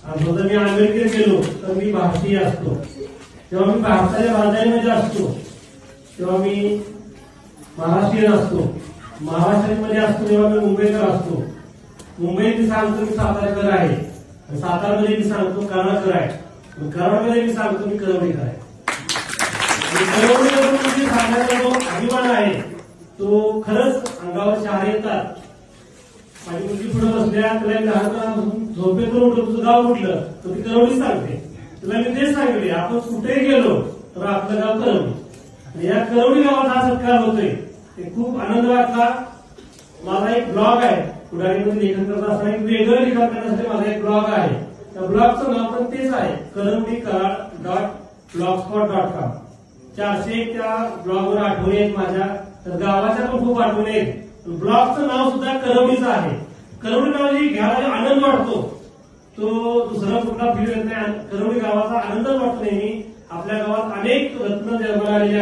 जर मी अमेरिकेत गेलो तर मी भारतीय असतो, तेव्हा मी भारताच्या राजधानीमध्ये असतो तेव्हा मी महाराष्ट्रीयन असतो, महाराष्ट्रामध्ये असतो तेव्हा मी मुंबईकर असतो, मुंबईत मी सांगतो मी सातारकर आहे, सातारमध्ये मी सांगतो कर्नाटकर आहे, कराडमध्ये मी सांगतो मी करवडीकर आहे. करवडीकर सांगण्याचा जो अभिमान आहे तो खरंच अंगावर शहारे येतात. माझी मुलगी पुढे बसल्या, तिला लहानपणापासून झोपेतून उठलं तुझं गाव कुठलं तर ती करवडी सांगते. तिला मी तेच सांगितले, आपण कुठेही गेलो तर आपलं गाव करवडी. या करवडी गावात हा सत्कार होतोय ते खूप आनंद वाटला. माझा एक ब्लॉग आहे, पुढारीमध्ये लेखन करत असताना एक वेगळं लिखाण करण्यासाठी माझा एक ब्लॉग आहे. त्या ब्लॉगचं नाव पण तेच आहे, करवडीकराड.blogspot.com. 401 त्या ब्लॉगवर आठवणी आहेत माझ्या, तर गावाच्या पण खूप आठवणी आहेत. ब्लॉगचं नाव सुद्धा करवडीचं आहे. करवडी नाव घ्यायला आनंद वाटतो तो दुसरा कुठला फील येत नाही. करवडी गावाचा आनंदच वाटतो नेहमी. आपल्या गावात अनेक रत्न जन्माला आलेले